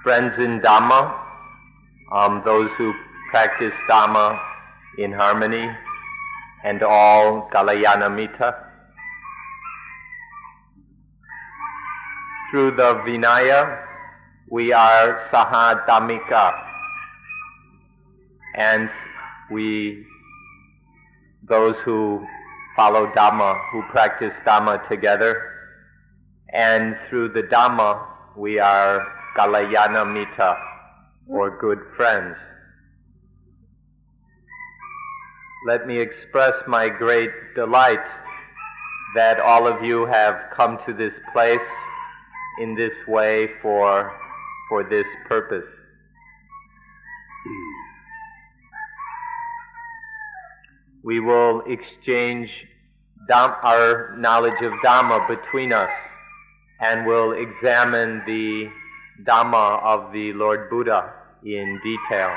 friends in Dhamma, those who practice Dhamma in harmony, and all Kalyana Mitta. Through the Vinaya, we are Saha Dhammika, and those who follow Dhamma, who practice Dhamma together, and through the Dhamma, we are Kalyana Mitta, or good friends. Let me express my great delight that all of you have come to this place in this way for this purpose. We will exchange our knowledge of Dhamma between us, and will examine the Dhamma of the Lord Buddha in detail.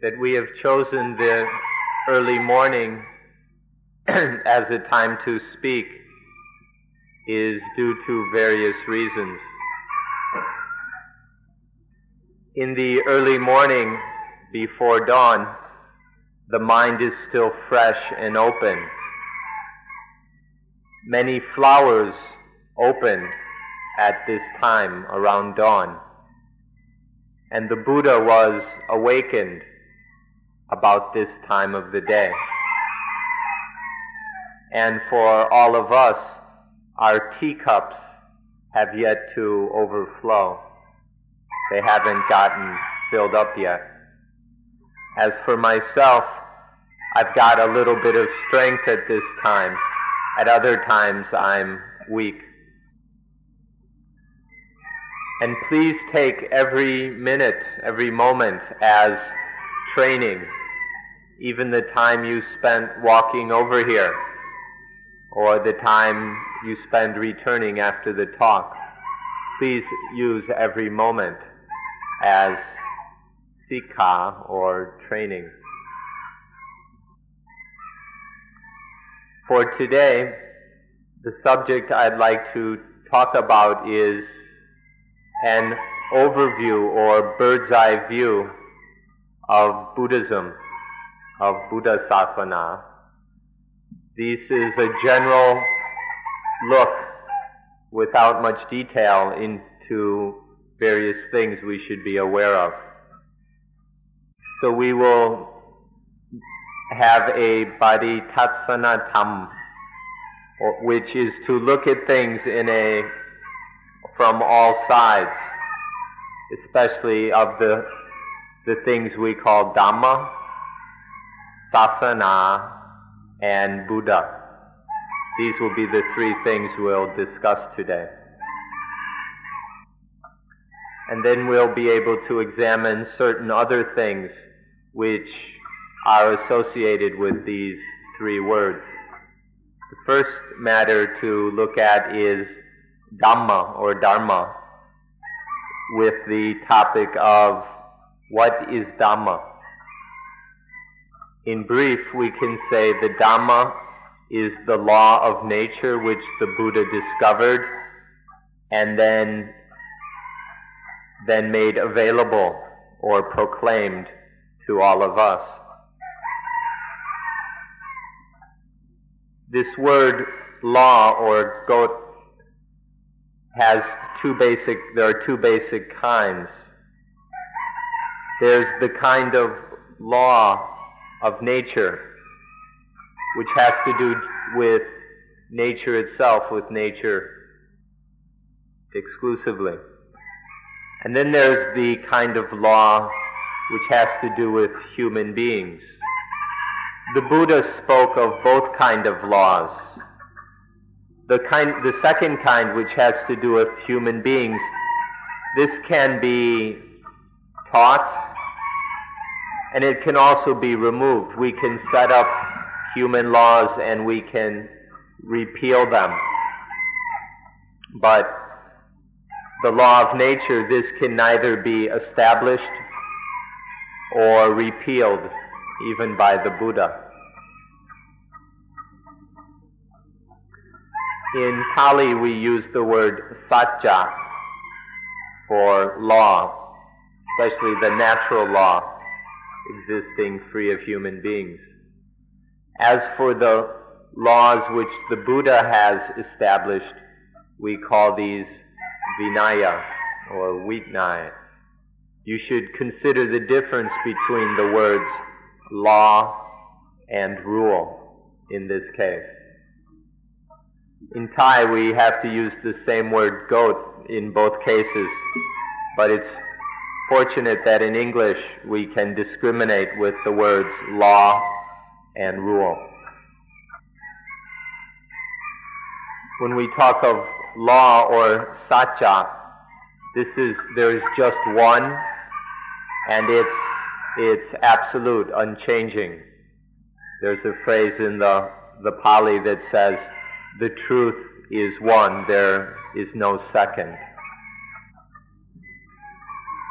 That we have chosen the early morning as a time to speak is due to various reasons. In the early morning, before dawn, the mind is still fresh and open. Many flowers open at this time around dawn, and the Buddha was awakened about this time of the day. And for all of us, our teacups have yet to overflow. They haven't gotten filled up yet. As for myself, I've got a little bit of strength at this time. At other times, I'm weak. And please take every minute, every moment as training, even the time you spent walking over here, or the time you spend returning after the talk. Please use every moment as sikha, or training. For today, the subject I'd like to talk about is an overview or bird's eye view of Buddhism, of Buddha Sasana. This is a general look without much detail into various things we should be aware of. So we will have a Bodhitatsana, which is to look at things from all sides, especially of the things we call Dhamma, Sasana, and Buddha. These will be the three things we'll discuss today. And then we'll be able to examine certain other things which are associated with these three words. The first matter to look at is Dhamma or Dharma, with the topic of what is Dhamma. In brief, we can say the Dhamma is the law of nature which the Buddha discovered and then made available or proclaimed to all of us. This word law or got there are two basic kinds. There's the kind of law of nature, which has to do with nature itself, with nature exclusively. And then there's the kind of law which has to do with human beings. The Buddha spoke of both kind of laws. The second kind, which has to do with human beings, this can be taught, and it can also be removed. We can set up human laws and we can repeal them. But the law of nature, this can neither be established or repealed, even by the Buddha. In Pali we use the word satya. for law, especially the natural law existing free of human beings. As for the laws which the Buddha has established, we call these Vinaya or Vitnai. You should consider the difference between the words law and rule in this case. In Thai we have to use the same word goat in both cases, but it's fortunate that in English we can discriminate with the words law and rule. When we talk of law or satya, there is just one, and it's absolute, unchanging. There's a phrase in the Pali that says, the truth is one, there is no second.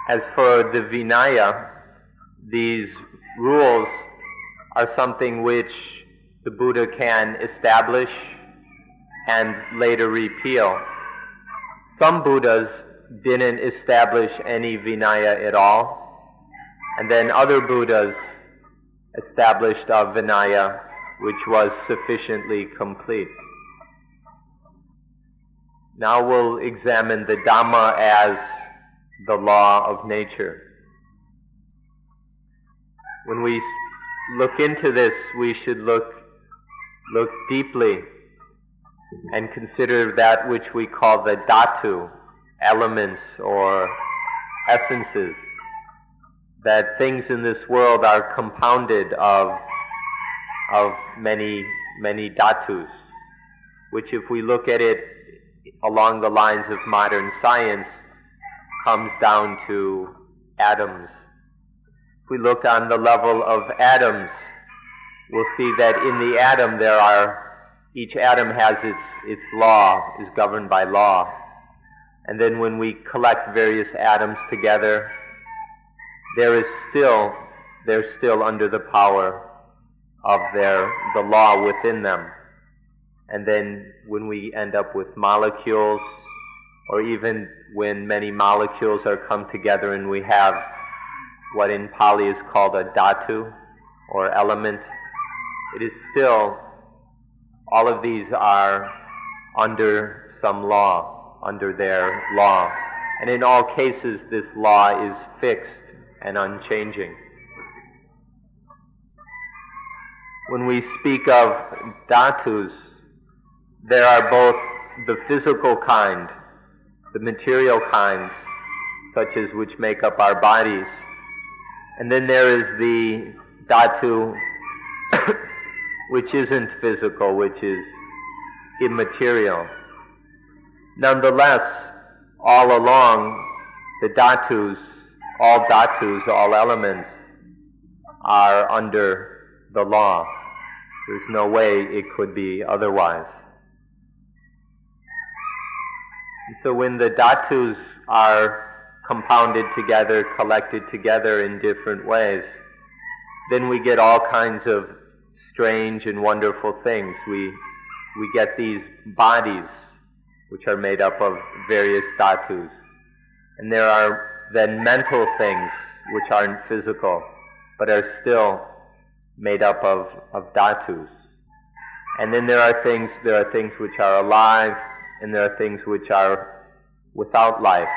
As for the Vinaya, these rules are something which the Buddha can establish and later repeal. Some Buddhas didn't establish any Vinaya at all, and then other Buddhas established a Vinaya which was sufficiently complete. Now we'll examine the Dhamma as the law of nature. When we look into this, we should look deeply and consider that which we call the dhatu, elements or essences. That things in this world are compounded of many dhatus, which if we look at it along the lines of modern science, comes down to atoms. If we look on the level of atoms, we'll see that in the atom each atom has its law, is governed by law. And then when we collect various atoms together, they're still under the power of the law within them. And then when we end up with molecules, or even when many molecules are come together and we have what in Pali is called a dhatu, or element, it is still, all of these are under some law, under their law. And in all cases, this law is fixed and unchanging. When we speak of dhatus, there are both the physical kind, the material kinds, such as which make up our bodies, and then there is the dhatu which isn't physical, which is immaterial. Nonetheless, all along, all elements are under the law. There's no way it could be otherwise. And so when the dhatus are compounded together, collected together in different ways, then we get all kinds of strange and wonderful things. We get these bodies which are made up of various dhatus. And there are then mental things which aren't physical, but are still made up of dhatus. And then there are things which are alive, and there are things which are without life.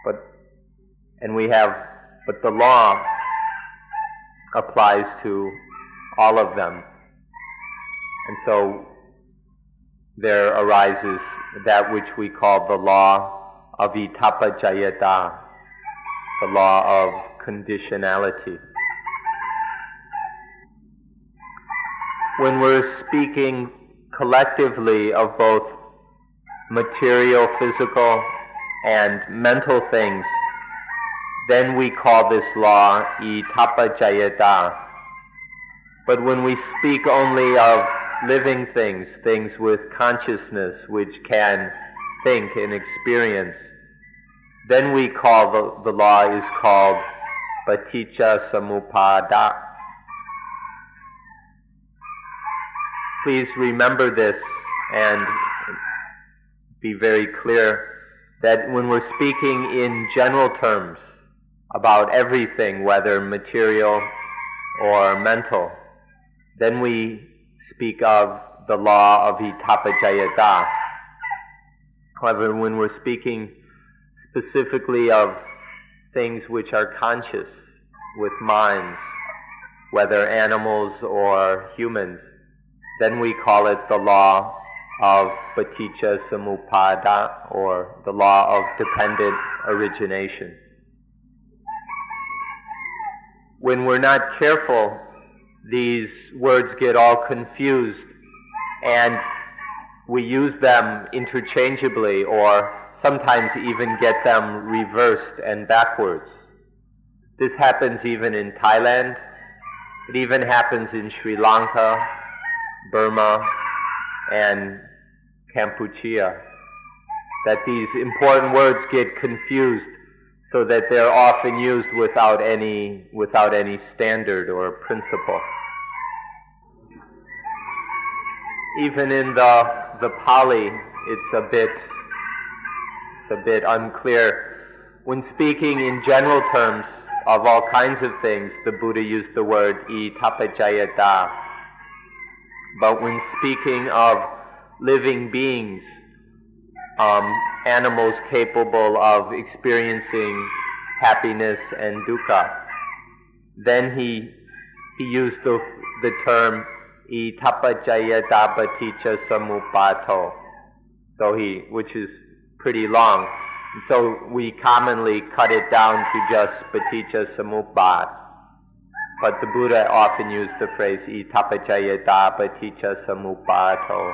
But the law applies to all of them. And so there arises that which we call the law of itapajayata, the law of conditionality. When we're speaking collectively of both material, physical, and mental things, then we call this law itapajayata. But when we speak only of living things, things with consciousness which can think and experience, then we call the law is called paticca samuppada. Please remember this and be very clear that when we're speaking in general terms about everything, whether material or mental, then we speak of the law of itapajayata. However, when we're speaking specifically of things which are conscious with minds, whether animals or humans, then we call it the law of paticca samuppada, or the law of dependent origination. When we're not careful, these words get all confused and we use them interchangeably, or sometimes even get them reversed and backwards. This happens even in Thailand. It even happens in Sri Lanka, Burma, and Cambodia, that these important words get confused so that they're often used without any standard or principle. Even in the Pali, it's a bit unclear. When speaking in general terms of all kinds of things, the Buddha used the word itapajayata. But when speaking of living beings, animals capable of experiencing happiness and dukkha, then he used the term itapajayata paticca samuppada, which is pretty long. So we commonly cut it down to just paticca samuppada. But the Buddha often used the phrase itapajayata paticca samuppada.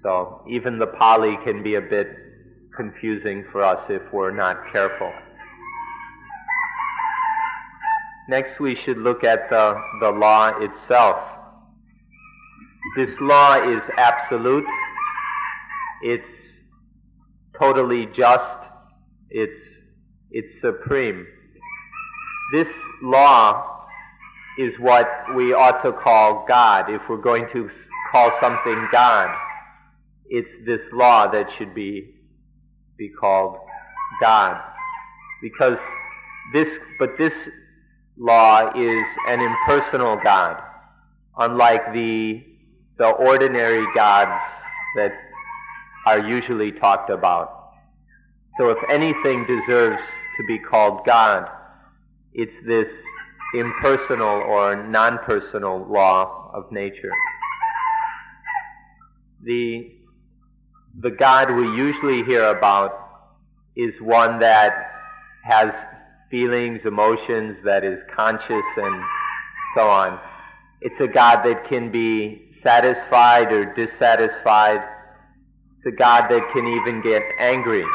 So even the Pali can be a bit confusing for us if we're not careful. Next we should look at the law itself. This law is absolute. It's totally just. It's supreme. This law is what we ought to call God. If we're going to call something God, it's this law that should be called God. Because this law is an impersonal God, unlike the ordinary gods that are usually talked about. So if anything deserves to be called God, it's this impersonal or non-personal law of nature. The God we usually hear about is one that has feelings, emotions, that is conscious, and so on. It's a God that can be satisfied or dissatisfied. It's a God that can even get angry,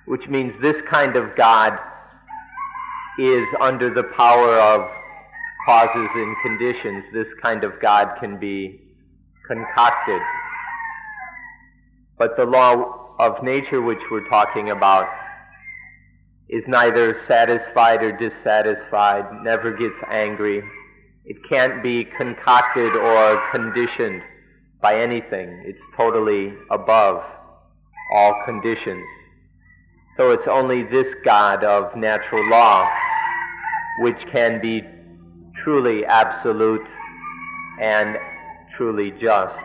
which means this kind of God is under the power of causes and conditions. This kind of God can be concocted. But the law of nature which we're talking about is neither satisfied or dissatisfied, never gets angry. It can't be concocted or conditioned by anything. It's totally above all conditions. So it's only this God of natural law which can be truly absolute and truly just.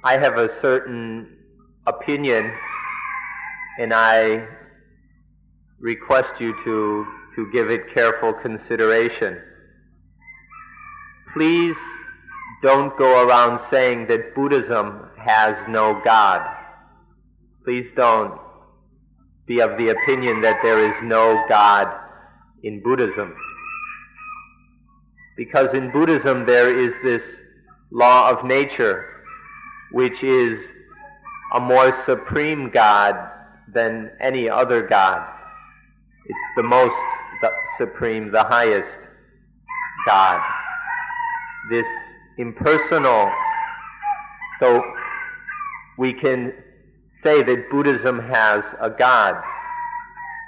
I have a certain opinion, and I request you to give it careful consideration. Please don't go around saying that Buddhism has no God. Please don't be of the opinion that there is no God in Buddhism. Because in Buddhism there is this law of nature, which is a more supreme God than any other God. It's the most supreme, the highest God. This impersonal, so we can say that Buddhism has a God,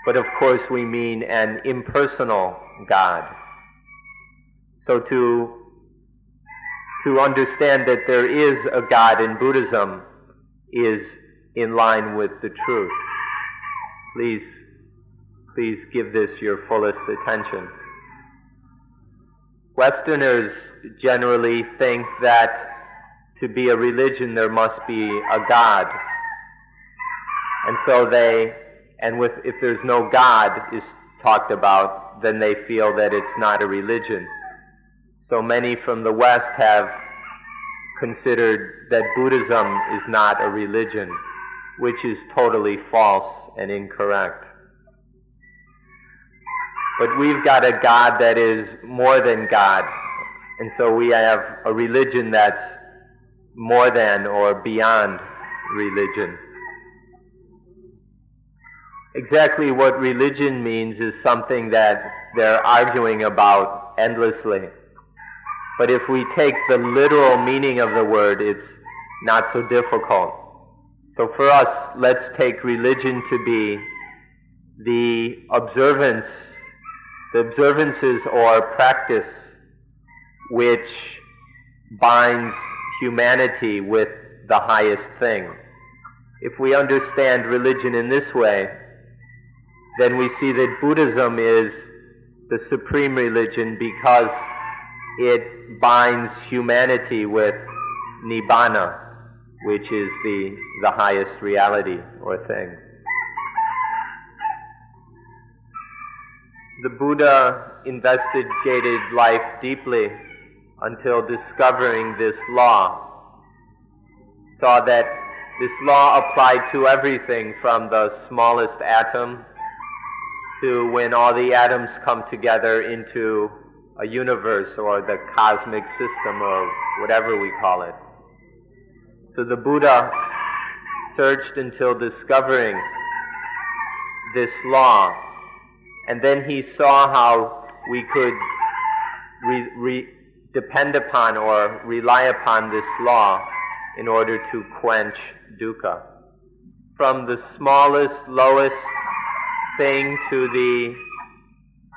but of course we mean an impersonal God. So to to understand that there is a God in Buddhism is in line with the truth. Please give this your fullest attention. Westerners generally think that to be a religion there must be a God. And so if there's no God is talked about, then they feel that it's not a religion. So many from the West have considered that Buddhism is not a religion, which is totally false and incorrect. But we've got a God that is more than God, and so we have a religion that's more than or beyond religion. Exactly what religion means is something that they're arguing about endlessly. But if we take the literal meaning of the word, it's not so difficult. So for us, let's take religion to be the observances or practice which binds humanity with the highest thing. If we understand religion in this way, then we see that Buddhism is the supreme religion because it binds humanity with Nibbana, which is the highest reality or thing. The Buddha investigated life deeply until discovering this law. Saw that this law applied to everything from the smallest atom to when all the atoms come together into a universe or the cosmic system or whatever we call it. So the Buddha searched until discovering this law, and then he saw how we could depend upon or rely upon this law in order to quench dukkha. From the smallest, lowest thing to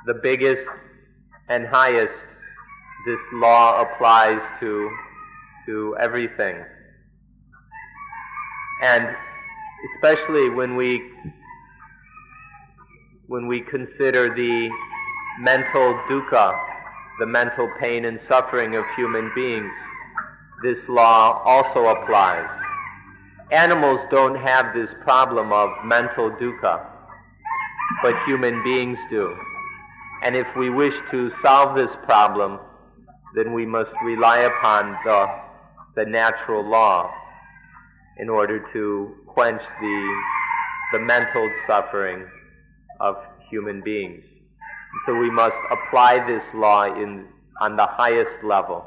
the biggest and highest, this law applies to everything. And especially when we consider the mental dukkha, the mental pain and suffering of human beings, this law also applies. Animals don't have this problem of mental dukkha, but human beings do. And if we wish to solve this problem, then we must rely upon the natural law in order to quench the mental suffering of human beings. So we must apply this law on the highest level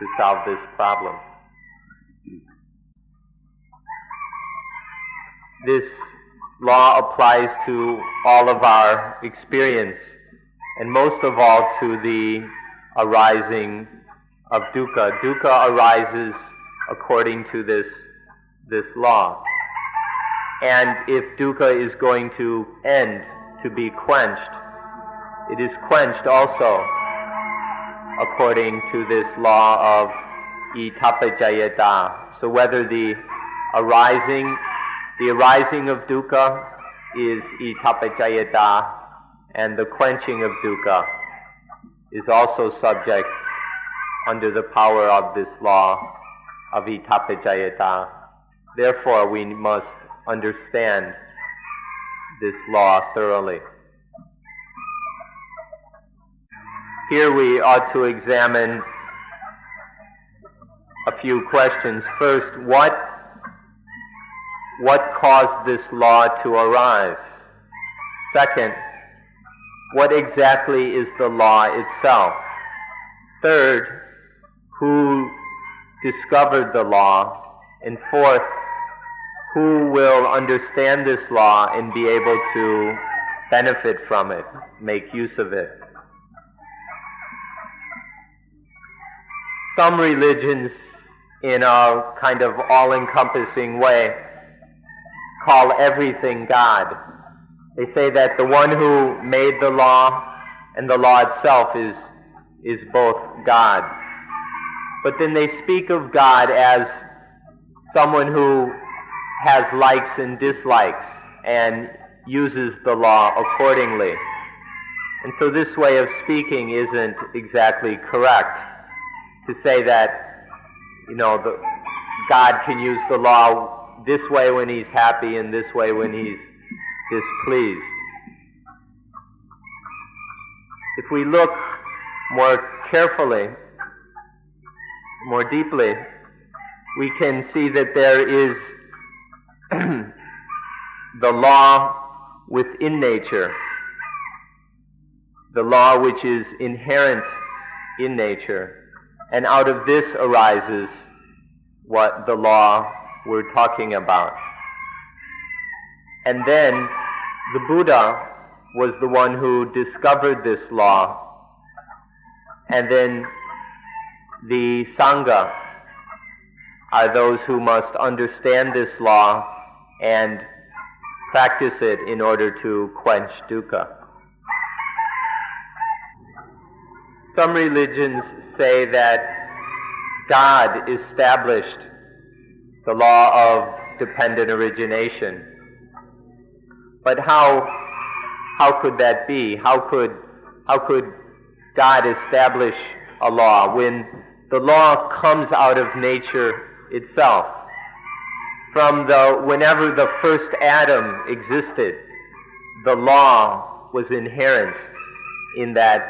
to solve this problem. This law applies to all of our experience, and most of all to the arising of dukkha. Dukkha arises according to this law. And if dukkha is going to end, to be quenched, it is quenched also according to this law of itapajayata. So whether the arising of dukkha is itapajayata, and the quenching of dukkha is also subject under the power of this law of itapajayata. Therefore, we must understand this law thoroughly. Here we ought to examine a few questions. First, what caused this law to arise? Second, what exactly is the law itself? Third, who discovered the law? And fourth, who will understand this law and be able to benefit from it, make use of it? Some religions, in a kind of all-encompassing way, call everything God. They say that the one who made the law and the law itself is both God. but then they speak of God as someone who has likes and dislikes and uses the law accordingly. And so this way of speaking isn't exactly correct. To say that, God can use the law this way when he's happy and this way when he's displeased. If we look more carefully, more deeply, we can see that there is the law within nature, the law which is inherent in nature, and out of this arises what the law we're talking about. And then the Buddha was the one who discovered this law, and then the Sangha are those who must understand this law and practice it in order to quench dukkha. Some religions say that God established the law of dependent origination. But how could that be? How could God establish a law when the law comes out of nature itself? Whenever the first atom existed, the law was inherent in that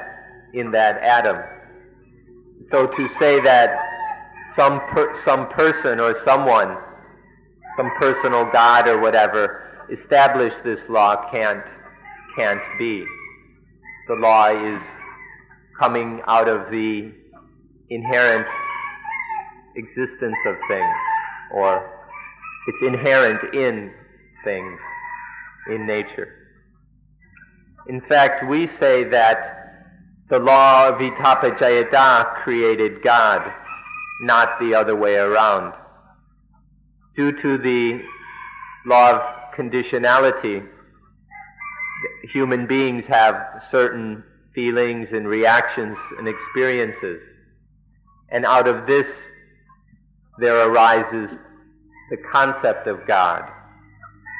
atom. So to say that some person or someone, some personal God or whatever, established this law can't be. The law is coming out of the inherent existence of things, or it's inherent in things, in nature. In fact, we say that the law of Vitapajayata created God, not the other way around. Due to the law of conditionality, human beings have certain feelings and reactions and experiences. And out of this, there arises the concept of God.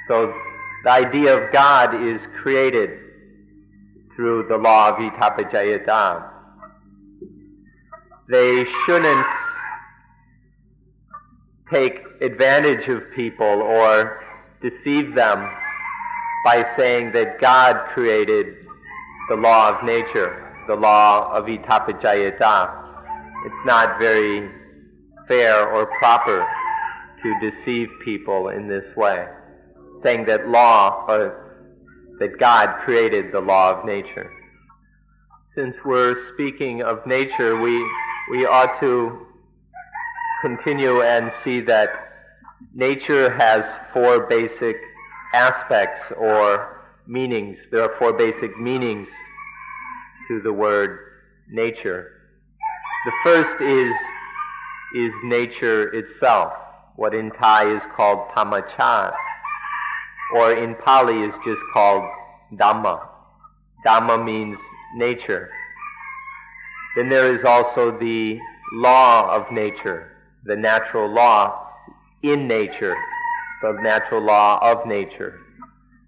So the idea of God is created through the law of Vitapajayata. They shouldn't take advantage of people or deceive them by saying that God created the law of nature, the law of Vitapajayata. It's not very fair or proper to deceive people in this way, saying that that God created the law of nature. Since we're speaking of nature, we ought to continue and see that nature has four basic aspects or meanings. There are four basic meanings to the word nature. The first is nature itself, what in Thai is called Dhammacha, or in Pali is just called Dhamma. Dhamma means nature. Then there is also the law of nature, the natural law in nature, the natural law of nature,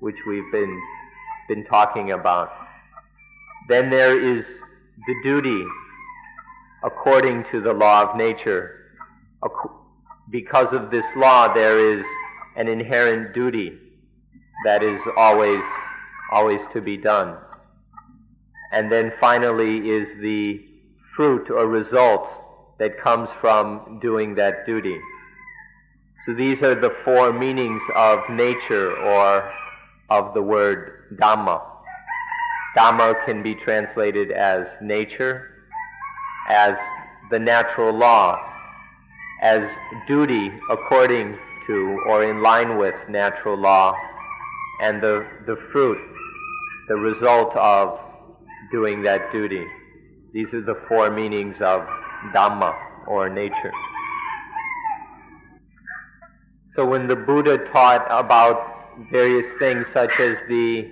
which we've been talking about. Then there is the duty according to the law of nature. Because of this law, there is an inherent duty that is always to be done. And then finally is the fruit or result that comes from doing that duty. So these are the four meanings of nature or of the word Dhamma. Dhamma can be translated as nature, as the natural law, as duty according to or in line with natural law, and the fruit, the result of doing that duty. These are the four meanings of Dhamma or nature. So when the Buddha taught about various things such as the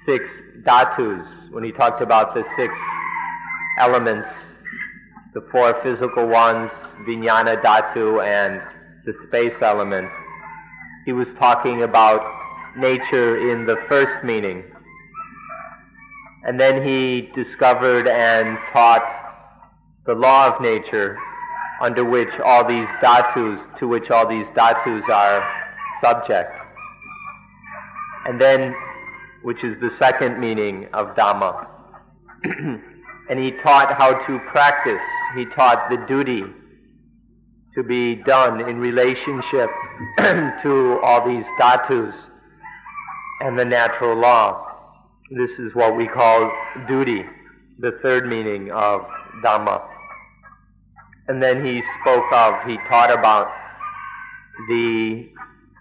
6 dhatus, when he talked about the 6 elements the four physical ones, Vijnana Dhatu and the space element. He was talking about nature in the first meaning. And then he discovered and taught the law of nature under which all these dhatus, to which all these dhatus are subject. And then, which is the second meaning of Dhamma. And he taught how to practice. He taught the duty to be done in relationship to all these dhatus and the natural law. This is what we call duty, the third meaning of Dhamma. And then he taught about the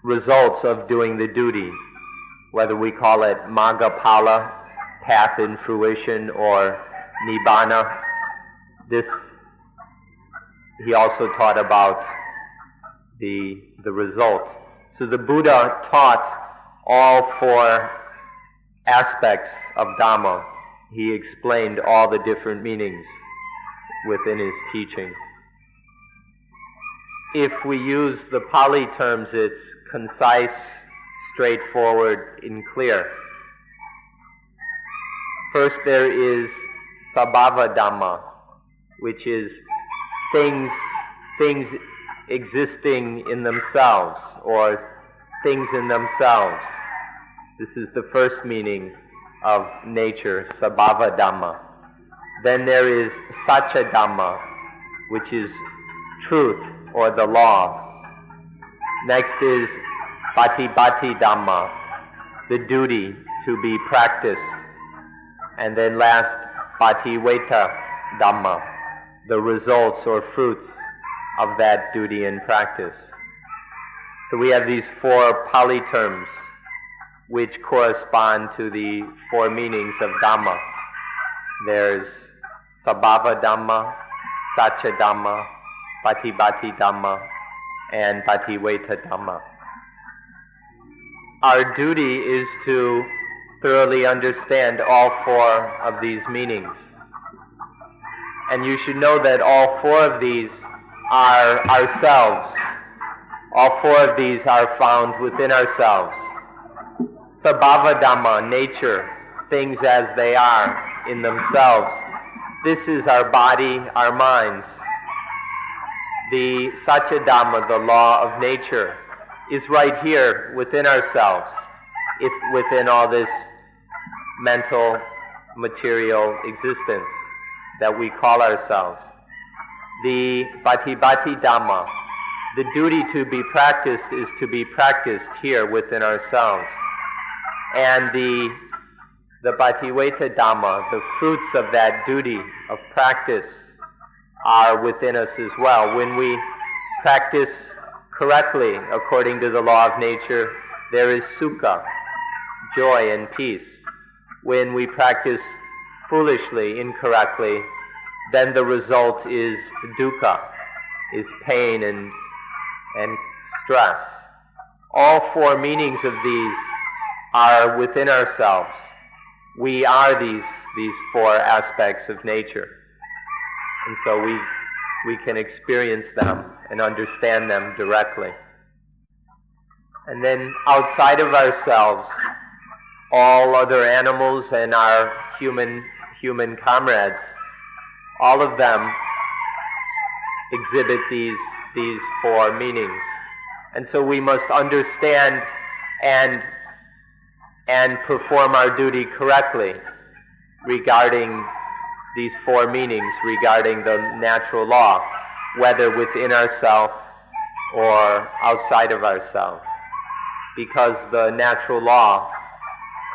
results of doing the duty, whether we call it Maggaphala, path in fruition, or Nibbana. He also taught about the result. So the Buddha taught all four aspects of Dhamma. He explained all the different meanings within his teaching. If we use the Pali terms, it's concise, straightforward, and clear. First there is Sabhava Dhamma, which is things existing in themselves, or things in themselves. This is the first meaning of nature, Sabhava Dhamma. Then there is Satcha Dhamma, which is truth, or the law. Next is Patibhati Dhamma, the duty to be practiced. And then last, Pativaita Dhamma, the results or fruits of that duty and practice. So we have these four Pali terms which correspond to the four meanings of Dhamma. There's Sabhava Dhamma, Satcha Dhamma, Patibhati Dhamma, and Pativaita Dhamma. Our duty is to thoroughly understand all four of these meanings. And you should know that all four of these are ourselves. All four of these are found within ourselves. Sabhava Dhamma, nature, things as they are in themselves. This is our body, our minds. The Satcha Dhamma, the law of nature, is right here within ourselves. It's within all this mental, material existence that we call ourselves. The Patibhati Dhamma, the duty to be practiced, is to be practiced here within ourselves. And the Pativaita Dhamma, the fruits of that duty of practice, are within us as well. When we practice correctly according to the law of nature, there is sukha, joy and peace. When we practice foolishly, incorrectly, then the result is dukkha, is pain and stress. All four meanings of these are within ourselves. We are these four aspects of nature. And so we can experience them and understand them directly. And then outside of ourselves, all other animals and our human comrades, all of them exhibit these four meanings. And so we must understand and perform our duty correctly regarding these four meanings, regarding the natural law, whether within ourselves or outside of ourselves. Because the natural law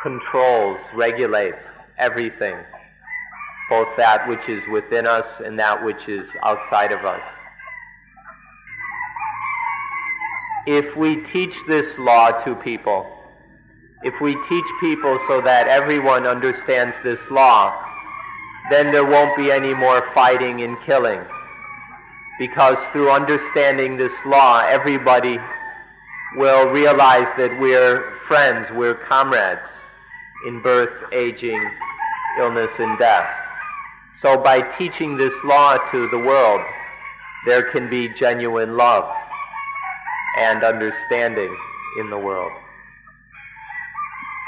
controls, regulates everything, both that which is within us and that which is outside of us. If we teach this law to people, if we teach people so that everyone understands this law, then there won't be any more fighting and killing. Because through understanding this law, everybody will realize that we're friends, we're comrades in birth, aging, illness, and death. So by teaching this law to the world, there can be genuine love and understanding in the world.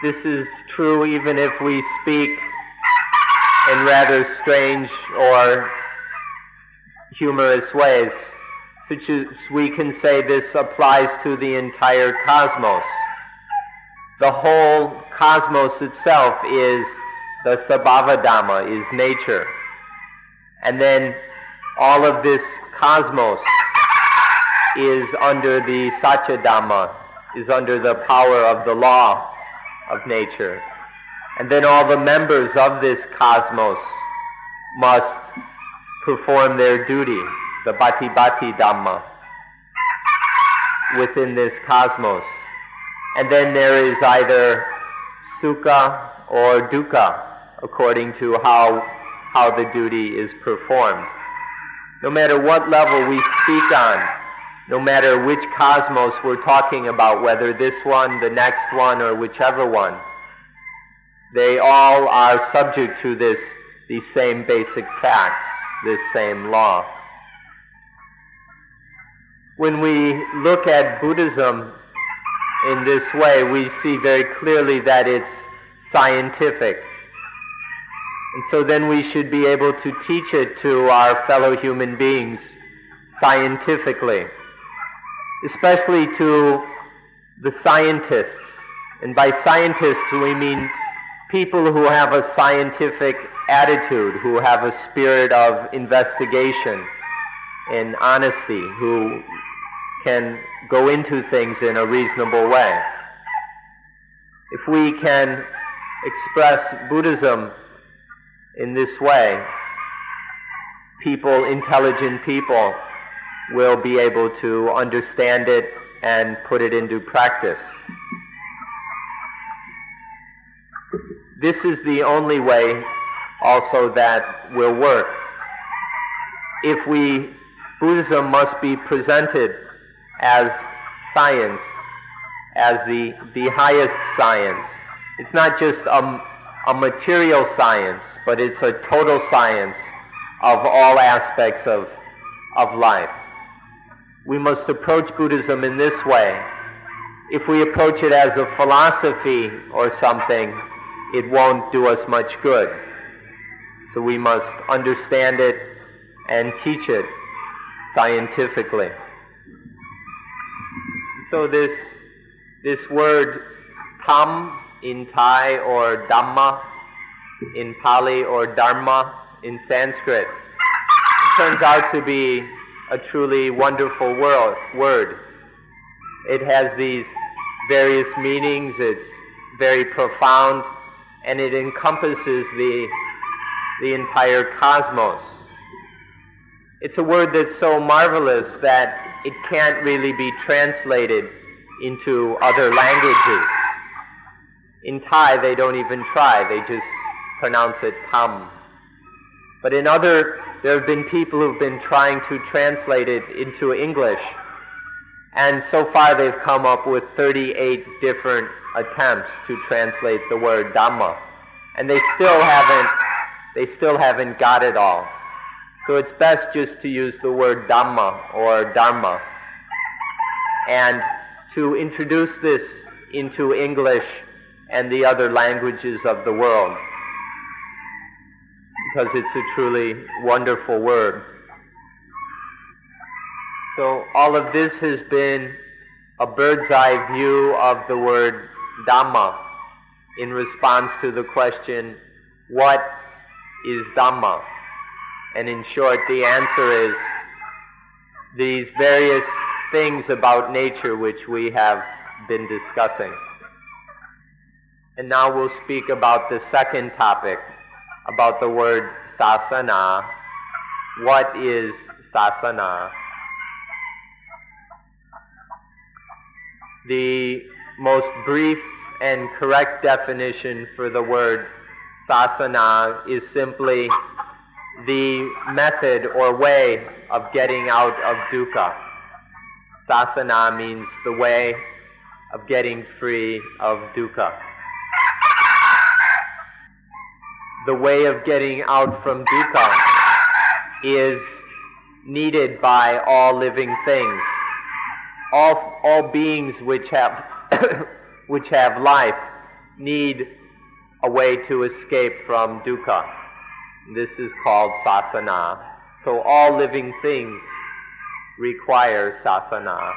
This is true even if we speak in rather strange or humorous ways, such as we can say this applies to the entire cosmos. The whole cosmos itself is the Sabhava Dhamma, is nature. And then all of this cosmos is under the Satya Dhamma, is under the power of the law of nature. And then all the members of this cosmos must perform their duty, the Bhati Dhamma, within this cosmos. And then there is either sukha or dukkha, according to how the duty is performed. No matter what level we speak on, no matter which cosmos we're talking about, whether this one, the next one, or whichever one, they all are subject to these same basic facts, this same law. When we look at Buddhism in this way, we see very clearly that it's scientific. And so then we should be able to teach it to our fellow human beings scientifically, especially to the scientists. And by scientists we mean people who have a scientific attitude, who have a spirit of investigation and honesty, who can go into things in a reasonable way. If we can express Buddhism in this way, intelligent people, will be able to understand it and put it into practice. This is the only way also that will work. Buddhism must be presented as science, as the highest science. It's not just a material science, but it's a total science of all aspects of life. We must approach Buddhism in this way. If we approach it as a philosophy or something, it won't do us much good. So we must understand it and teach it scientifically. So this word tham in Thai, or Dhamma in Pali, or Dharma in Sanskrit, it turns out to be a truly wonderful word. It has these various meanings, it's very profound, and it encompasses the entire cosmos. It's a word that's so marvelous that it can't really be translated into other languages. In Thai, they don't even try, they just pronounce it tham. But there have been people who've been trying to translate it into English, and so far they've come up with 38 different attempts to translate the word Dhamma, and they still haven't got it all. So it's best just to use the word Dhamma or Dharma, and to introduce this into English and the other languages of the world, because it's a truly wonderful word. So all of this has been a bird's eye view of the word Dhamma in response to the question, what is Dhamma? And in short, the answer is these various things about nature which we have been discussing. And now we'll speak about the second topic, about the word sasana. What is sasana? The most brief and correct definition for the word sasana is simply the method or way of getting out of dukkha. Sasana means the way of getting free of dukkha. the way of getting out from dukkha is needed by all living things. All beings which have which have life need a way to escape from dukkha. This is called sasana. So all living things require sasana.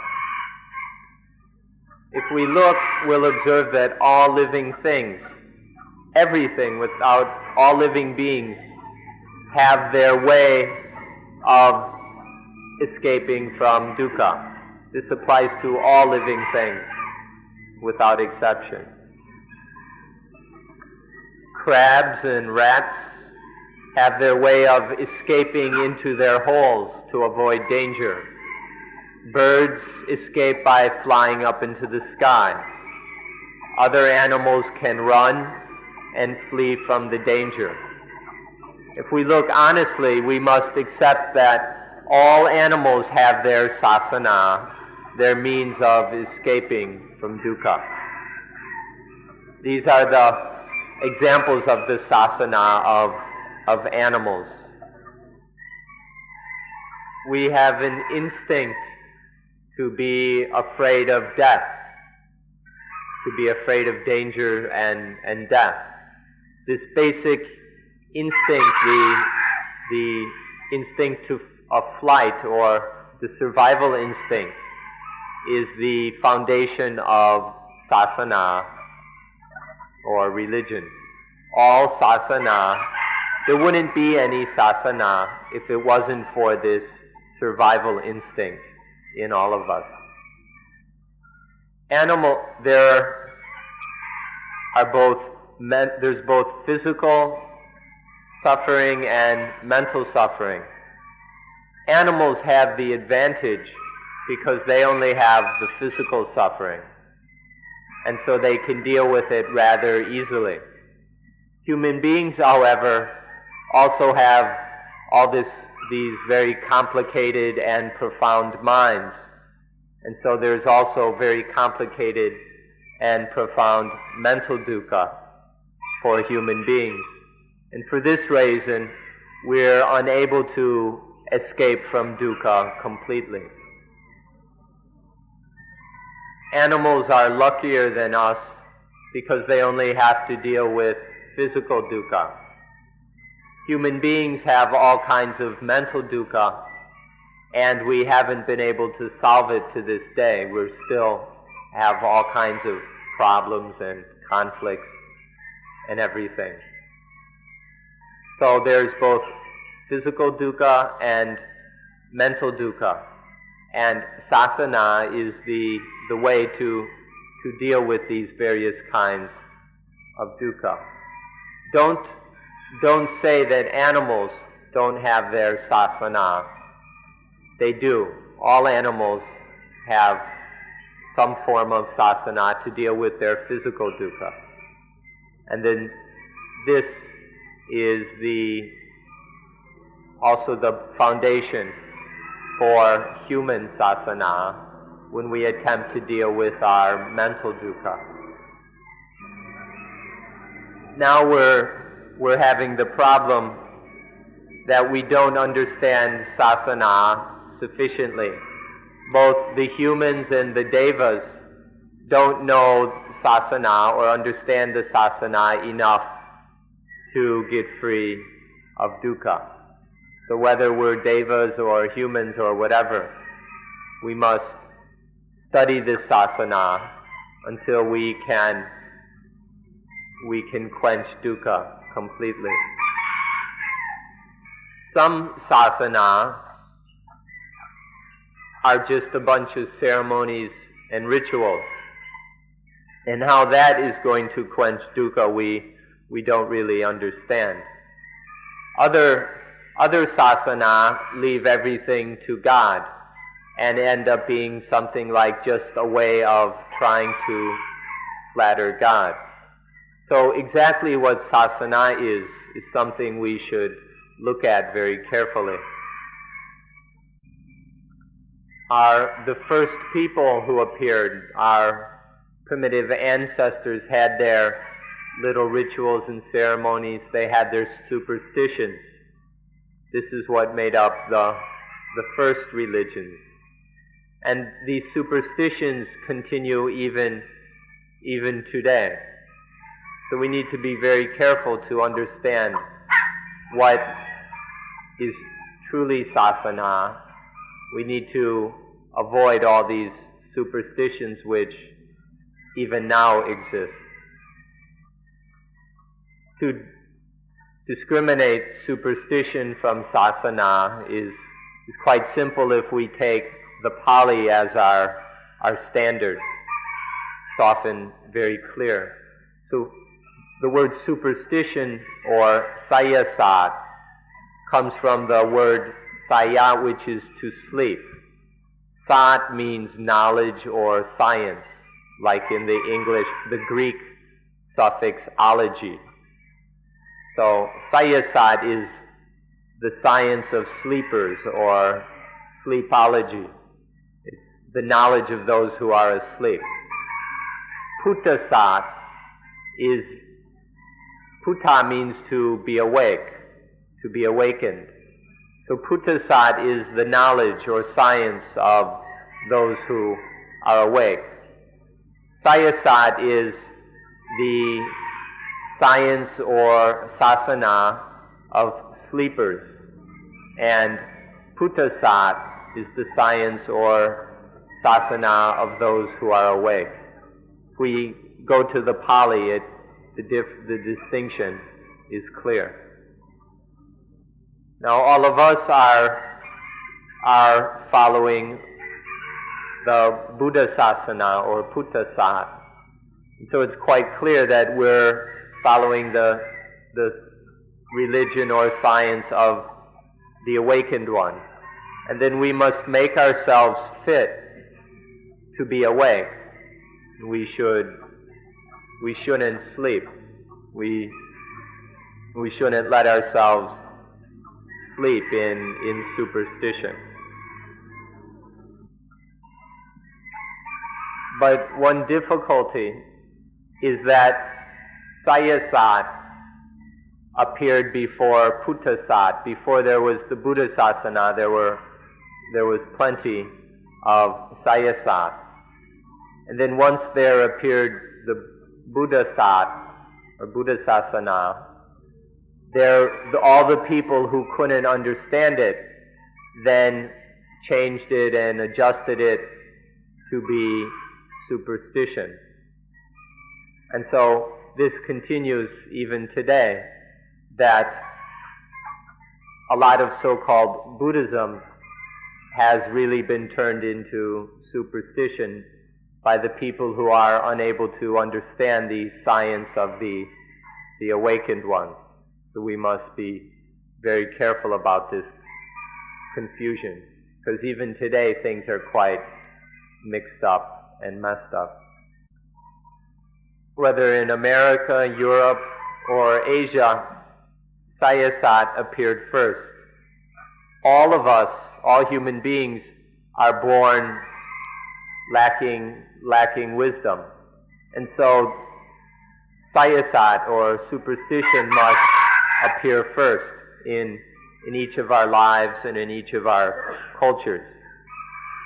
If we look, we'll observe that all living things, everything without all living beings, have their way of escaping from dukkha. This applies to all living things, without exception. Crabs and rats have their way of escaping into their holes to avoid danger. Birds escape by flying up into the sky. Other animals can run and flee from the danger. If we look honestly, we must accept that all animals have their sasana, their means of escaping from dukkha. These are the examples of the sasana of animals. We have an instinct to be afraid of death, to be afraid of danger and death. This basic instinct, the instinct of flight, or the survival instinct, is the foundation of sasana, or religion. All sasana, there wouldn't be any sasana if it wasn't for this survival instinct in all of us. There are there's both physical suffering and mental suffering. Animals have the advantage because they only have the physical suffering, and so they can deal with it rather easily. Human beings, however, also have these very complicated and profound minds, and so there's also very complicated and profound mental dukkha for human beings. And for this reason, we're unable to escape from dukkha completely. Animals are luckier than us because they only have to deal with physical dukkha. Human beings have all kinds of mental dukkha, and we haven't been able to solve it to this day. We still have all kinds of problems and conflicts and everything. So there's both physical dukkha and mental dukkha, and sasana is the way to deal with these various kinds of dukkha. Don't say that animals don't have their sasana. They do. All animals have some form of sasana to deal with their physical dukkha. And then this is also the foundation for human sasana when we attempt to deal with our mental dukkha. Now we're having the problem that we don't understand sasana sufficiently. Both the humans and the devas don't know sasana or understand the sasana enough to get free of dukkha. So whether we're devas or humans or whatever, we must study this sasana until we can quench dukkha completely. Some sasana are just a bunch of ceremonies and rituals, and how that is going to quench dukkha we don't really understand. Other sasana leave everything to God and end up being something like just a way of trying to flatter God. So exactly what sasana is something we should look at very carefully. The first people who appeared, our primitive ancestors, had their little rituals and ceremonies. They had their superstitions. This is what made up the first religions. And these superstitions continue even today. So we need to be very careful to understand what is truly sasana. We need to avoid all these superstitions which even now exist. To discriminate superstition from sasana is quite simple if we take the Pali as our standard. It's often very clear. So the word superstition or sayasat comes from the word saya, which is to sleep. Sat means knowledge or science, like in the English, the Greek suffix ology. So sayasat is the science of sleepers or sleepology. It's the knowledge of those who are asleep. Puttasat is, putta means to be awake, to be awakened. So puttasat is the knowledge or science of those who are awake. Sayasat is the science or sasana of sleepers. And puttasat is the science or sasana of those who are awake. If we go to the Pali, the distinction is clear. Now all of us are following the Buddha sasana or puttasat. So it's quite clear that we're following the religion or science of the awakened one. And then we must make ourselves fit to be awake. We shouldn't sleep. We shouldn't let ourselves sleep in superstition. But one difficulty is that sayasat appeared before puttasat. Before there was the Buddha sasana, there was plenty of sayasat. And then once there appeared the Buddha sat or Buddha sasana, all the people who couldn't understand it then changed it and adjusted it to be superstition. And so this continues even today, that a lot of so-called Buddhism has really been turned into superstition by the people who are unable to understand the science of the awakened ones. So we must be very careful about this confusion, because even today things are quite mixed up and messed up. Whether in America, Europe, or Asia, sayasat appeared first. All of us, all human beings, are born lacking wisdom. And so sayasat or superstition must appear first in each of our lives and in each of our cultures,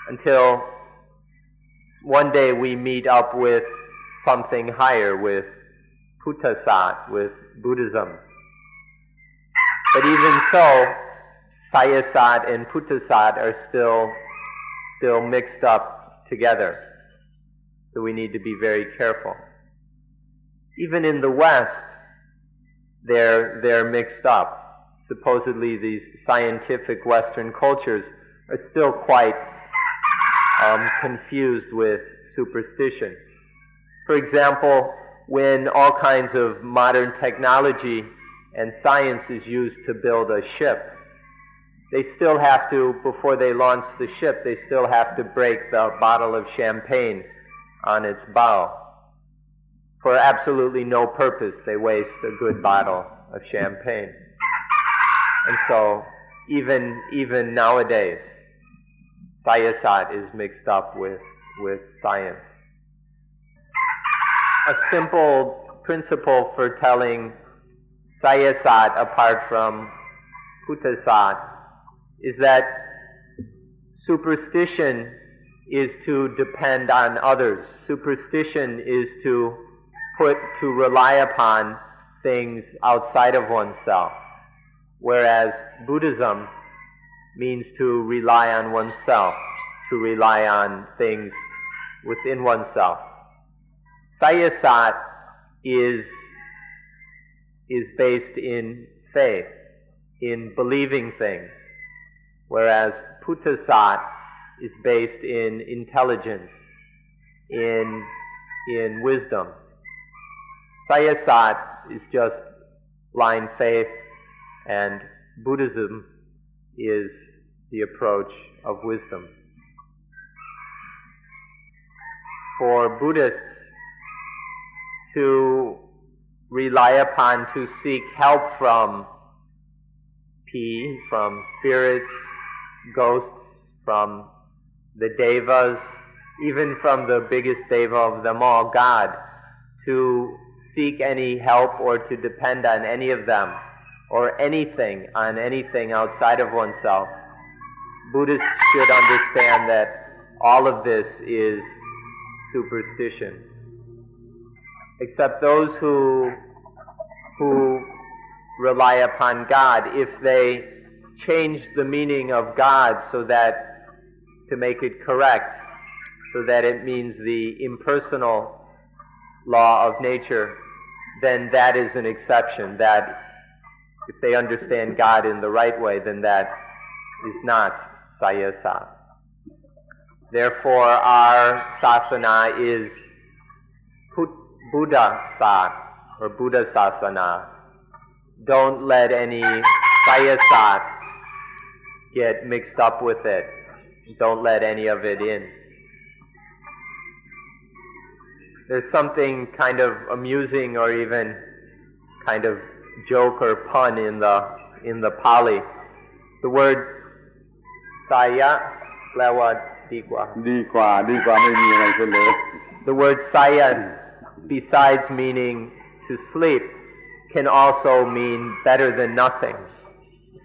until one day we meet up with something higher, with puttasat, with Buddhism. But even so, sayasat and puttasat are still mixed up together. So we need to be very careful. Even in the West, they're mixed up. Supposedly these scientific Western cultures are still quite confused with superstition. For example, when all kinds of modern technology and science is used to build a ship, they still have to, before they launch the ship, they still have to break the bottle of champagne on its bow. For absolutely no purpose, they waste a good bottle of champagne. And so, even nowadays, sayasat is mixed up with science. A simple principle for telling Sayasat apart from Putasat is that superstition is to depend on others. Superstition is to rely upon things outside of oneself, whereas Buddhism means to rely on oneself, to rely on things within oneself. Sayasat is based in faith, in believing things, whereas Putasat is based in intelligence, in wisdom. Sayasat is just blind faith, and Buddhism is the approach of wisdom. For Buddhists to rely upon, to seek help from from spirits, ghosts, from the devas, even from the biggest deva of them all, God, to seek any help or to depend on any of them or anything, on anything outside of oneself. Buddhists should understand that all of this is superstition. Except those who rely upon God, if they change the meaning of God so that, to make it correct, so that it means the impersonal law of nature, then that is an exception. That if they understand God in the right way, then that is not Sayasat. Therefore, our sasana is Buddha-sat, or Buddha sasana. Don't let any Sayasat get mixed up with it. Don't let any of it in. There's something kind of amusing or even kind of joke or pun in the Pali. The word Saya แปลว่าดีกว่า ไม่มีอะไรขึ้นเลย The word Saya, besides meaning to sleep, can also mean better than nothing.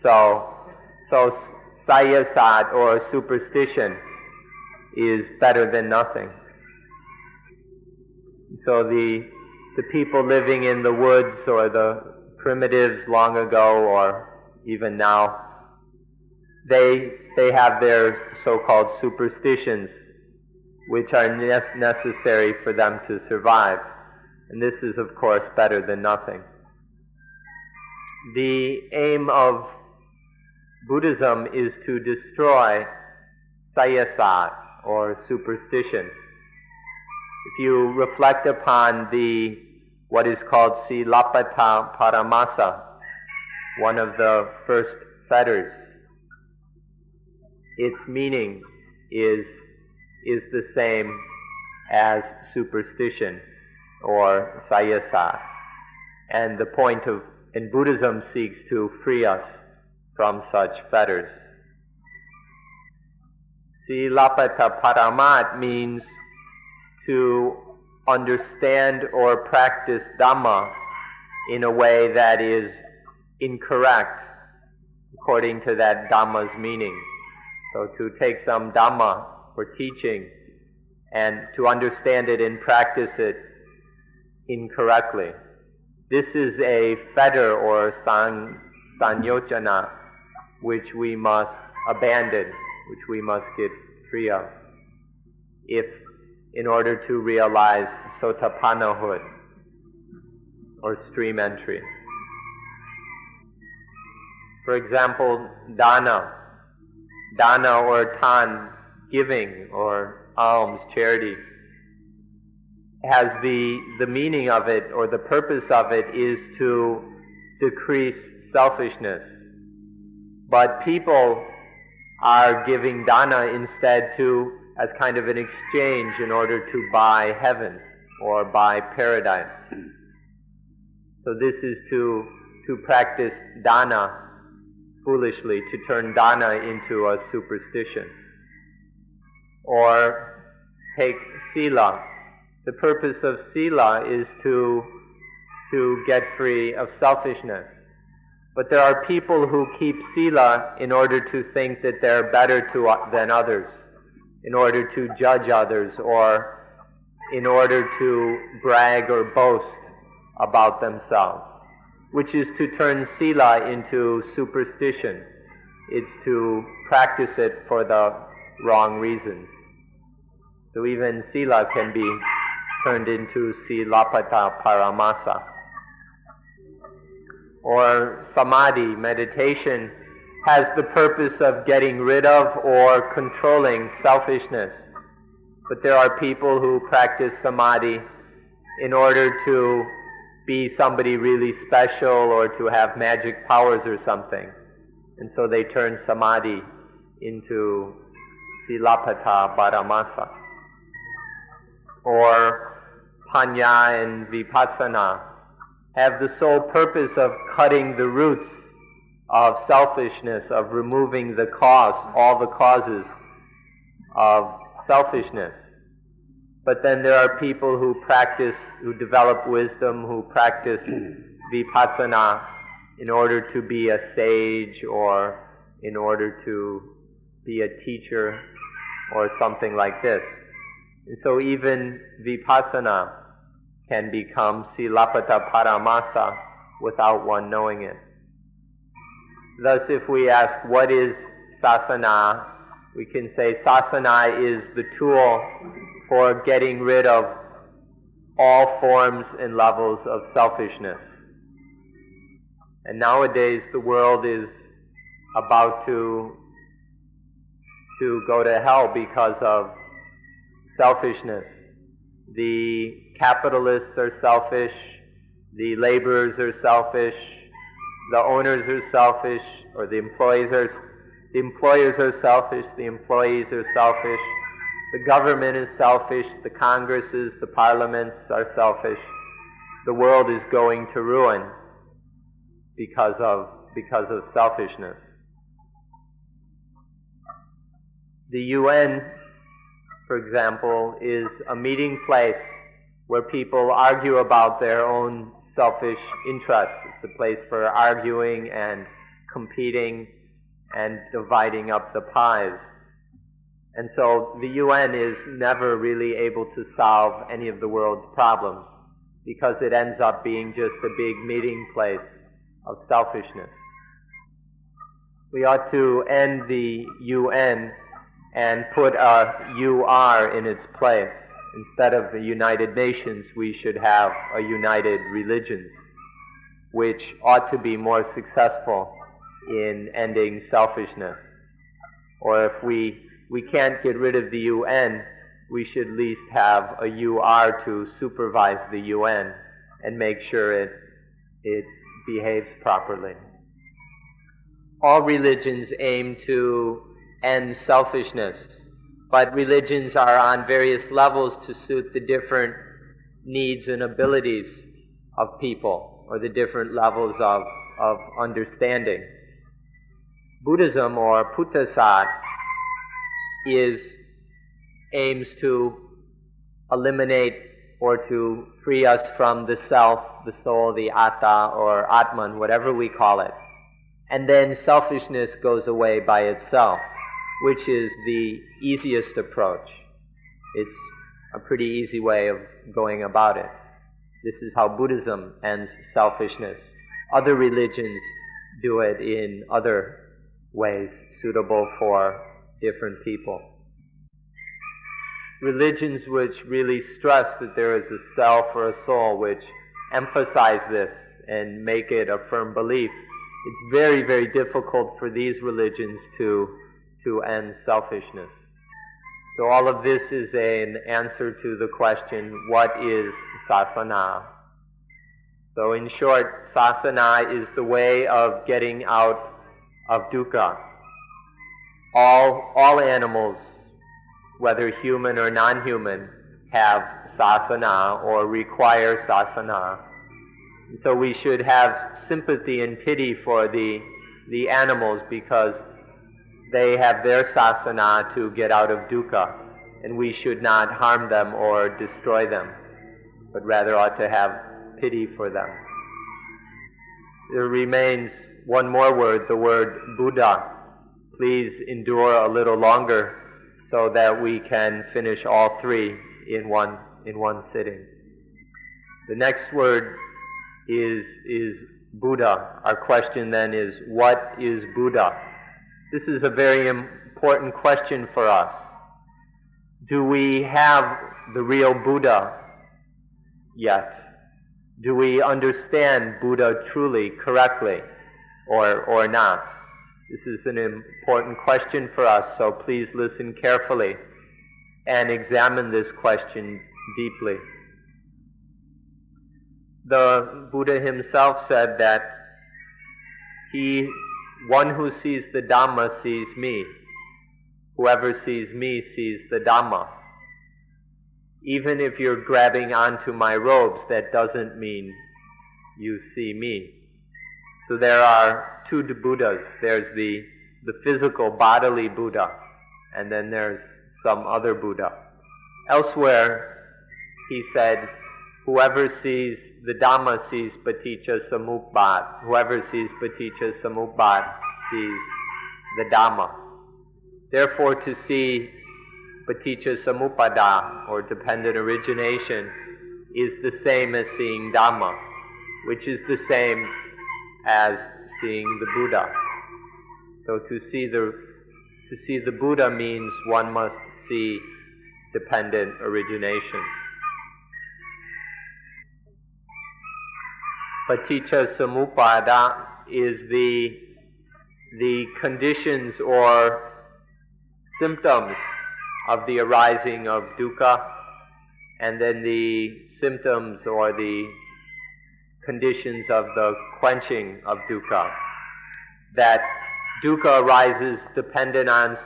So Sayasat, or superstition, is better than nothing. So the people living in the woods, or the primitives long ago, or even now, they have their so-called superstitions, which are necessary for them to survive. And this is, of course, better than nothing. The aim of Buddhism is to destroy Sayasat, or superstition. If you reflect upon what is called Silapata Paramasa, one of the first fetters, its meaning is the same as superstition or Sayasat. And the point of, and Buddhism seeks to free us from such fetters. Silapata Paramat means to understand or practice Dhamma in a way that is incorrect according to that Dhamma's meaning. So to take some Dhamma or teaching and to understand it and practice it incorrectly. This is a fetter or sanyojana which we must abandon, which we must get free of, in order to realize Sotapannahood, or stream entry. For example, dana or tan, giving or alms, charity, has the meaning of it, or the purpose of it, is to decrease selfishness. But people are giving dana instead as kind of an exchange in order to buy heaven or buy paradise. So this is to practice dana foolishly, to turn dana into a superstition. Or take sila. The purpose of sila is to to get free of selfishness. But there are people who keep sila in order to think that they're better than others, in order to judge others, or in order to brag or boast about themselves, which is to turn sila into superstition. It's to practice it for the wrong reasons. So even sila can be turned into silapata paramasa. Or samadhi, meditation, has the purpose of getting rid of or controlling selfishness. But there are people who practice samadhi in order to be somebody really special or to have magic powers or something. And so they turn samadhi into silapata paramasa. Or panya and vipassana have the sole purpose of cutting the roots of selfishness, of removing the cause, all the causes of selfishness. But then there are people who develop wisdom, who practice vipassana in order to be a sage or in order to be a teacher or something like this. And so even vipassana can become silapata paramasa without one knowing it. Thus, if we ask, what is sasana? We can say sasana is the tool for getting rid of all forms and levels of selfishness. And nowadays the world is about to go to hell because of selfishness. The capitalists are selfish, the laborers are selfish, the owners are selfish, or the employers are selfish, the employees are selfish, the government is selfish, the congresses, the parliaments are selfish. The world is going to ruin because of selfishness. The UN, for example, is a meeting place where people argue about their own selfish interests. It's a place for arguing and competing and dividing up the pies. And so the UN is never really able to solve any of the world's problems because it ends up being just a big meeting place of selfishness. We ought to end the UN and put a UR in its place. Instead of the United Nations, we should have a United Religions, which ought to be more successful in ending selfishness. Or if we can't get rid of the UN, we should at least have a UR to supervise the UN and make sure it behaves properly. All religions aim to end selfishness, but religions are on various levels to suit the different needs and abilities of people, or the different levels of understanding. Buddhism, or Puddhisat, aims to eliminate or to free us from the self, the soul, the atta, or atman, whatever we call it. And then selfishness goes away by itself, which is the easiest approach. It's a pretty easy way of going about it. This is how Buddhism ends selfishness. Other religions do it in other ways suitable for different people. Religions which really stress that there is a self or a soul, which emphasize this and make it a firm belief, it's very, very difficult for these religions to end selfishness. So all of this is an answer to the question, what is sasana? So in short, sasana is the way of getting out of dukkha. All animals, whether human or non-human, have sasana or require sasana. And so we should have sympathy and pity for the animals because they have their sasana to get out of dukkha, and we should not harm them or destroy them, but rather ought to have pity for them. There remains one more word, the word Buddha. Please endure a little longer so that we can finish all three in one sitting. The next word is Buddha. Our question then is, what is Buddha? This is a very important question for us. Do we have the real Buddha yet? Do we understand Buddha truly, correctly, or not? This is an important question for us, so please listen carefully and examine this question deeply. The Buddha himself said that one who sees the Dhamma sees me. Whoever sees me sees the Dhamma. Even if you're grabbing onto my robes, that doesn't mean you see me. So there are two Buddhas. There's the physical, bodily Buddha, and then there's some other Buddha. Elsewhere, he said, whoever sees the Dhamma sees paticca samuppada. Whoever sees paticca samuppada sees the Dhamma. Therefore, to see paticca samuppada, or dependent origination, is the same as seeing Dhamma, which is the same as seeing the Buddha. So to see the Buddha means one must see dependent origination. Paticca samuppada is the conditions or symptoms of the arising of dukkha, and then the symptoms or the conditions of the quenching of dukkha. That dukkha arises dependent on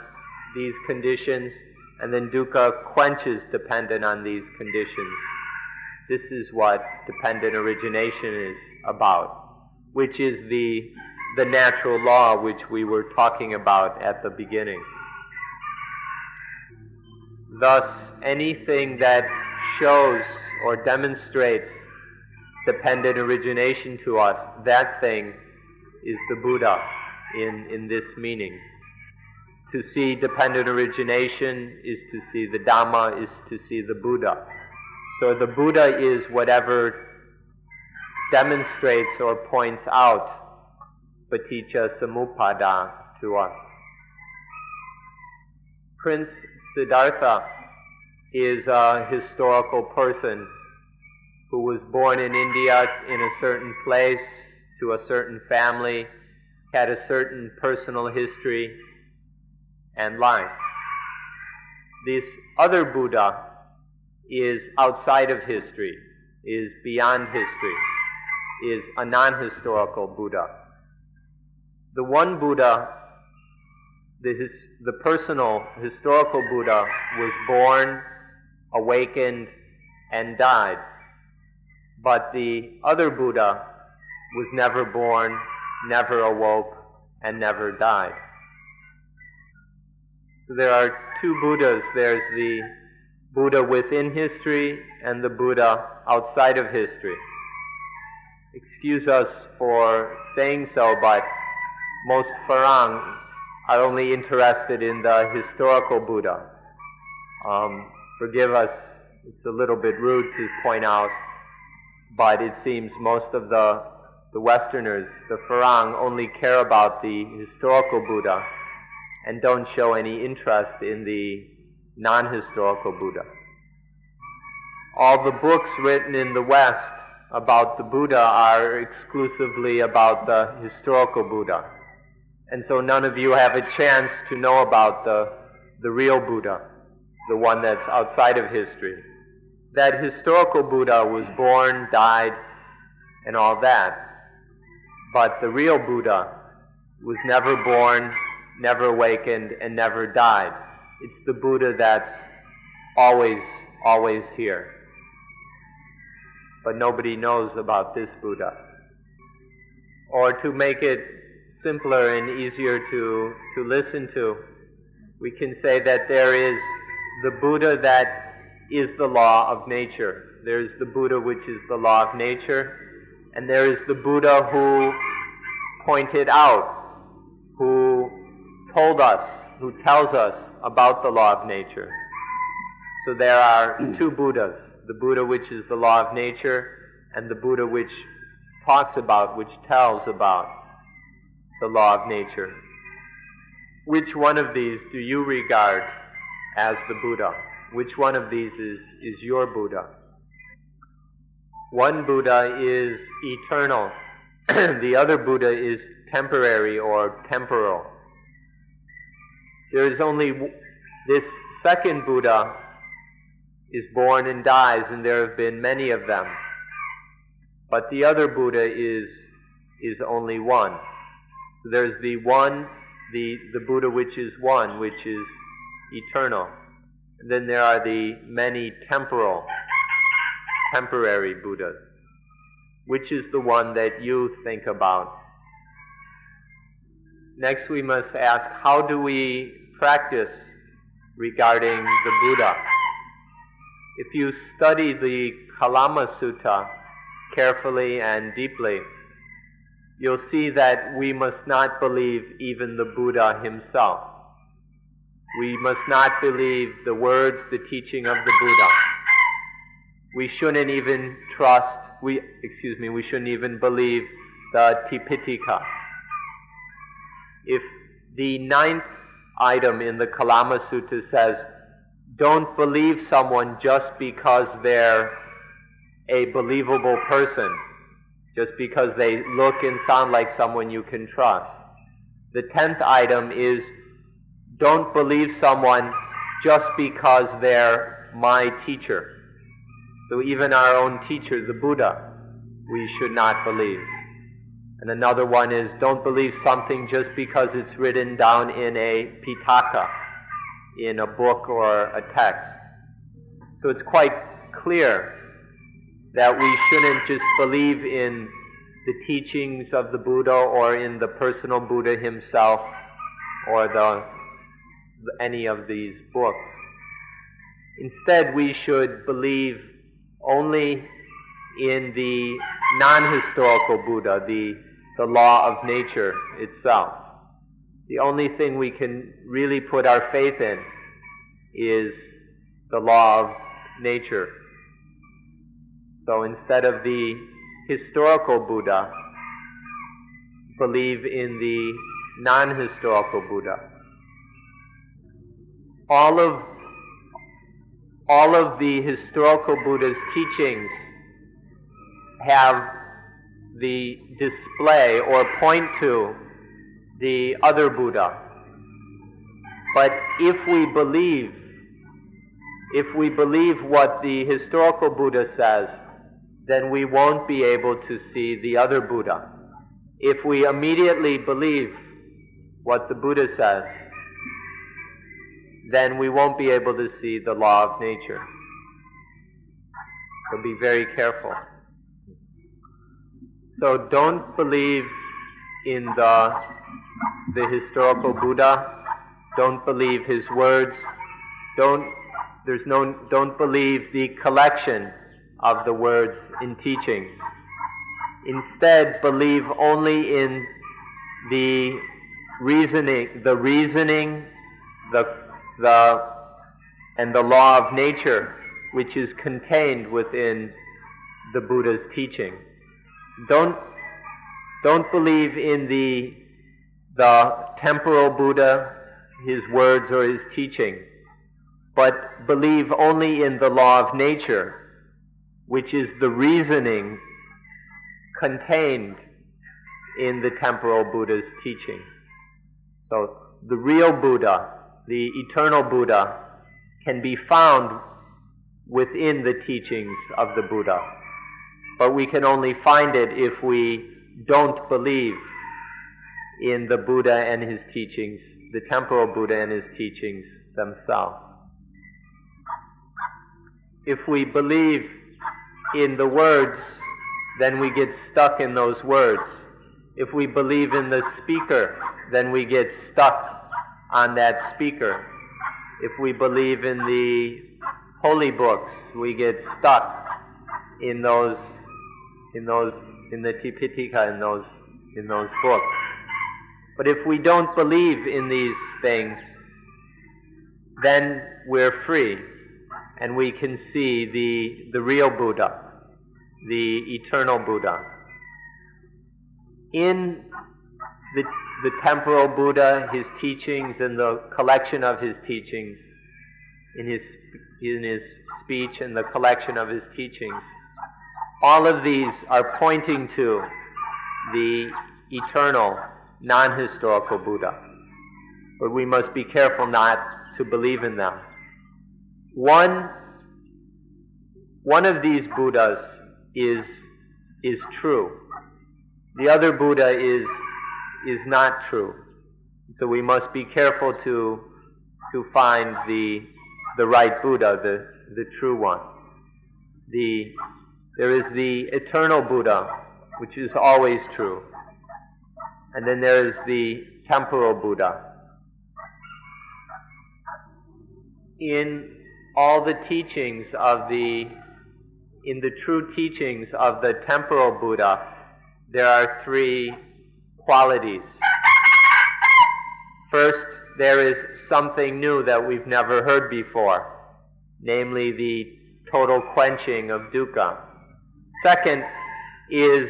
these conditions, and then dukkha quenches dependent on these conditions. This is what dependent origination is about, which is the natural law which we were talking about at the beginning. Thus, anything that shows or demonstrates dependent origination to us, that thing is the Buddha in this meaning. To see dependent origination is to see the Dhamma, is to see the Buddha. So the Buddha is whatever demonstrates or points out paticca samuppada to us. Prince Siddhartha is a historical person who was born in India in a certain place, to a certain family, had a certain personal history and life. This other Buddha is outside of history, is beyond history, is a non-historical Buddha. The one Buddha, the personal, historical Buddha, was born, awakened, and died. But the other Buddha was never born, never awoke, and never died. So there are two Buddhas. There's the Buddha within history and the Buddha outside of history. Excuse us for saying so, but most Farang are only interested in the historical Buddha. Forgive us, it's a little bit rude to point out, but it seems most of the Westerners, the Farang, only care about the historical Buddha and don't show any interest in the non-historical Buddha. All the books written in the West about the Buddha are exclusively about the historical Buddha. And so none of you have a chance to know about the real Buddha, the one that's outside of history. That historical Buddha was born, died, and all that. But the real Buddha was never born, never awakened, and never died. It's the Buddha that's always here. But nobody knows about this Buddha. Or to make it simpler and easier to listen to, we can say that there is the Buddha that is the law of nature. There's the Buddha, which is the law of nature, and there is the Buddha who pointed out, who told us, who tells us about the law of nature. So there are two Buddhas, the Buddha which is the law of nature, and the Buddha which talks about, which tells about the law of nature. Which one of these do you regard as the Buddha? Which one of these is your Buddha? One Buddha is eternal. The other Buddha is temporary or temporal. There is only this second Buddha is born and dies, and there have been many of them. But the other Buddha is only one. So there's the one, the Buddha which is one, which is eternal. And then there are the many temporary Buddhas. Which is the one that you think about? Next we must ask, how do we practice regarding the Buddha? If you study the Kalama Sutta carefully and deeply, you'll see that we must not believe even the Buddha himself. We must not believe the words, the teaching of the Buddha. We shouldn't even we shouldn't even believe the Tipitaka. If the 9th item in the Kalama Sutta says, don't believe someone just because they're a believable person, just because they look and sound like someone you can trust. The 10th item is, don't believe someone just because they're my teacher. So even our own teacher, the Buddha, we should not believe. And another one is, don't believe something just because it's written down in a Pitaka, in a book or a text. So it's quite clear that we shouldn't just believe in the teachings of the Buddha or in the personal Buddha himself or any of these books. Instead, we should believe only in the non-historical Buddha, the law of nature itself. The only thing we can really put our faith in is the law of nature. So instead of the historical Buddha, believe in the non-historical Buddha. All of the historical Buddha's teachings have the display or point to the other Buddha. But if we believe what the historical Buddha says, then we won't be able to see the other Buddha. If we immediately believe what the Buddha says, then we won't be able to see the law of nature. So be very careful. So don't believe in the historical Buddha. Don't believe his words. Don't believe the collection of the words in teaching. Instead, believe only in the reasoning, and the law of nature, which is contained within the Buddha's teaching. Don't believe in the temporal Buddha, his words or his teaching, but believe only in the law of nature, which is the reasoning contained in the temporal Buddha's teaching. So the real Buddha, the eternal Buddha, can be found within the teachings of the Buddha. But we can only find it if we don't believe in the Buddha and his teachings, the temporal Buddha and his teachings themselves. If we believe in the words, then we get stuck in those words. If we believe in the speaker, then we get stuck on that speaker. If we believe in the holy books. We get stuck in the Tipitaka, in those books. But if we don't believe in these things, then we're free, and we can see the real Buddha, the eternal Buddha. In the temporal Buddha, his teachings and the collection of his teachings, in his speech and the collection of his teachings, all of these are pointing to the eternal, non-historical Buddha. But we must be careful not to believe in them. One of these Buddhas is true. The other Buddha is not true. So we must be careful to find the right Buddha, the true one. There is the eternal Buddha, which is always true. And then there is the temporal Buddha. In all the teachings in the true teachings of the temporal Buddha, there are three qualities. First, there is something new that we've never heard before, namely the total quenching of dukkha. Second is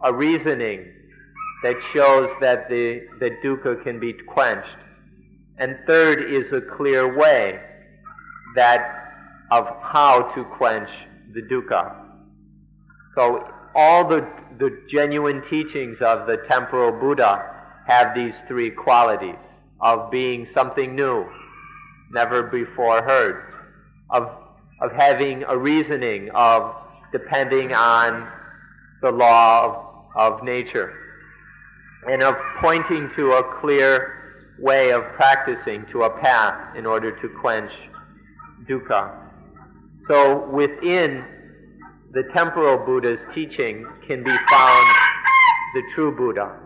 a reasoning that shows that dukkha can be quenched. And third is a clear way of how to quench the dukkha. So all the genuine teachings of the temporal Buddha have these three qualities of being something new, never before heard, of having a reasoning, of depending on the law of nature, and of pointing to a clear way of practicing, to a path in order to quench dukkha. So within the temporal Buddha's teaching can be found the true Buddha,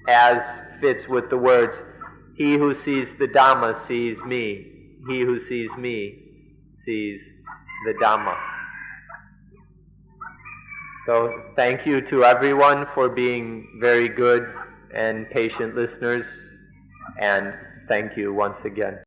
as fits with the words, "He who sees the Dhamma sees me. He who sees me sees the Dhamma." So thank you to everyone for being very good and patient listeners, and thank you once again.